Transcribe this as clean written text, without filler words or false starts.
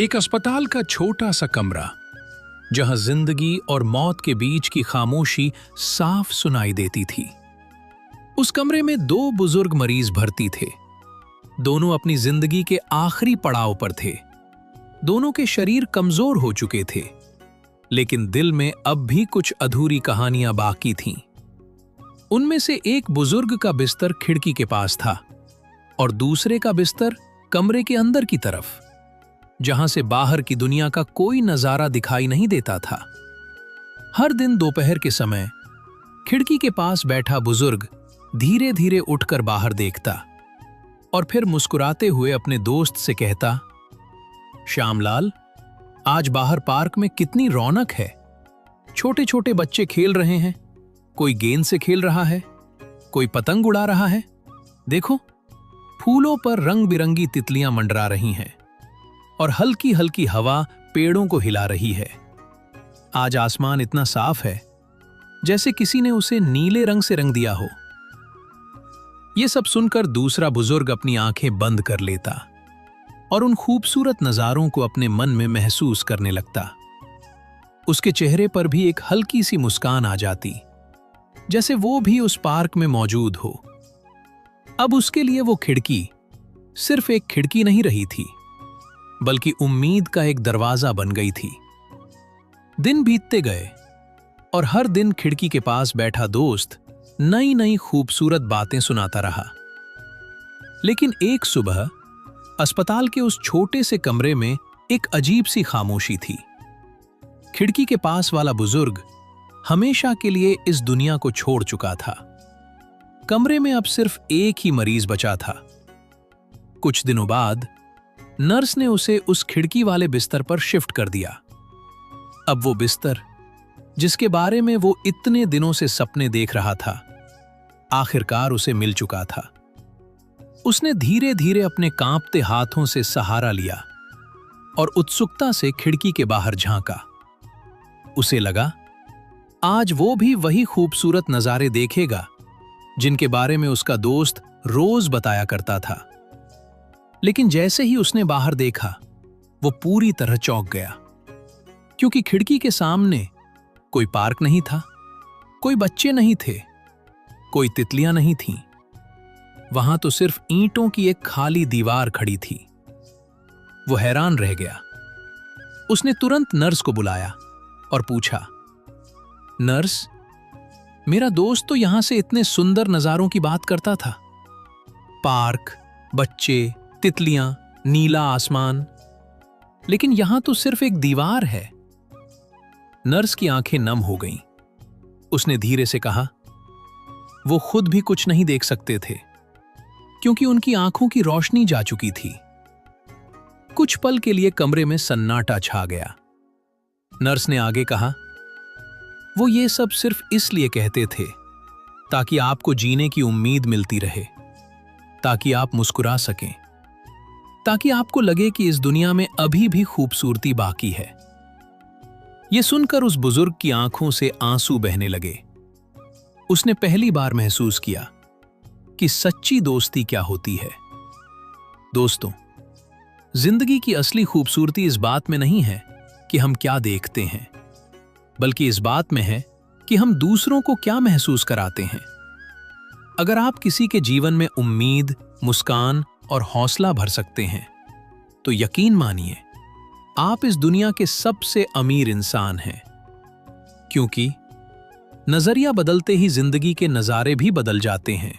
एक अस्पताल का छोटा सा कमरा, जहां जिंदगी और मौत के बीच की खामोशी साफ सुनाई देती थी। उस कमरे में दो बुजुर्ग मरीज भर्ती थे। दोनों अपनी जिंदगी के आखिरी पड़ाव पर थे। दोनों के शरीर कमजोर हो चुके थे, लेकिन दिल में अब भी कुछ अधूरी कहानियां बाकी थीं। उनमें से एक बुजुर्ग का बिस्तर खिड़की के पास था और दूसरे का बिस्तर कमरे के अंदर की तरफ, जहां से बाहर की दुनिया का कोई नजारा दिखाई नहीं देता था। हर दिन दोपहर के समय खिड़की के पास बैठा बुजुर्ग धीरे धीरे उठकर बाहर देखता और फिर मुस्कुराते हुए अपने दोस्त से कहता, श्यामलाल, आज बाहर पार्क में कितनी रौनक है। छोटे छोटे बच्चे खेल रहे हैं, कोई गेंद से खेल रहा है, कोई पतंग उड़ा रहा है। देखो, फूलों पर रंग बिरंगी तितलियां मंडरा रही हैं और हल्की हल्की हवा पेड़ों को हिला रही है। आज आसमान इतना साफ है जैसे किसी ने उसे नीले रंग से रंग दिया हो। यह सब सुनकर दूसरा बुजुर्ग अपनी आंखें बंद कर लेता और उन खूबसूरत नजारों को अपने मन में महसूस करने लगता। उसके चेहरे पर भी एक हल्की सी मुस्कान आ जाती, जैसे वो भी उस पार्क में मौजूद हो। अब उसके लिए वो खिड़की सिर्फ एक खिड़की नहीं रही थी, बल्कि उम्मीद का एक दरवाजा बन गई थी। दिन बीतते गए और हर दिन खिड़की के पास बैठा दोस्त नई नई खूबसूरत बातें सुनाता रहा। लेकिन एक सुबह अस्पताल के उस छोटे से कमरे में एक अजीब सी खामोशी थी। खिड़की के पास वाला बुजुर्ग हमेशा के लिए इस दुनिया को छोड़ चुका था। कमरे में अब सिर्फ एक ही मरीज बचा था। कुछ दिनों बाद नर्स ने उसे उस खिड़की वाले बिस्तर पर शिफ्ट कर दिया। अब वो बिस्तर, जिसके बारे में वो इतने दिनों से सपने देख रहा था, आखिरकार उसे मिल चुका था। उसने धीरे धीरे अपने कांपते हाथों से सहारा लिया और उत्सुकता से खिड़की के बाहर झांका। उसे लगा आज वो भी वही खूबसूरत नजारे देखेगा जिनके बारे में उसका दोस्त रोज बताया करता था। लेकिन जैसे ही उसने बाहर देखा, वो पूरी तरह चौंक गया, क्योंकि खिड़की के सामने कोई पार्क नहीं था, कोई बच्चे नहीं थे, कोई तितलियां नहीं थीं। वहां तो सिर्फ ईंटों की एक खाली दीवार खड़ी थी। वो हैरान रह गया। उसने तुरंत नर्स को बुलाया और पूछा, नर्स, मेरा दोस्त तो यहां से इतने सुंदर नजारों की बात करता था। पार्क, बच्चे, तितलियां, नीला आसमान, लेकिन यहां तो सिर्फ एक दीवार है। नर्स की आंखें नम हो गईं। उसने धीरे से कहा, वो खुद भी कुछ नहीं देख सकते थे, क्योंकि उनकी आंखों की रोशनी जा चुकी थी। कुछ पल के लिए कमरे में सन्नाटा छा गया। नर्स ने आगे कहा, वो ये सब सिर्फ इसलिए कहते थे ताकि आपको जीने की उम्मीद मिलती रहे, ताकि आप मुस्कुरा सकें, ताकि आपको लगे कि इस दुनिया में अभी भी खूबसूरती बाकी है। यह सुनकर उस बुजुर्ग की आंखों से आंसू बहने लगे। उसने पहली बार महसूस किया कि सच्ची दोस्ती क्या होती है। दोस्तों, जिंदगी की असली खूबसूरती इस बात में नहीं है कि हम क्या देखते हैं, बल्कि इस बात में है कि हम दूसरों को क्या महसूस कराते हैं। अगर आप किसी के जीवन में उम्मीद, मुस्कान और हौसला भर सकते हैं, तो यकीन मानिए आप इस दुनिया के सबसे अमीर इंसान हैं। क्योंकि नजरिया बदलते ही जिंदगी के नजारे भी बदल जाते हैं।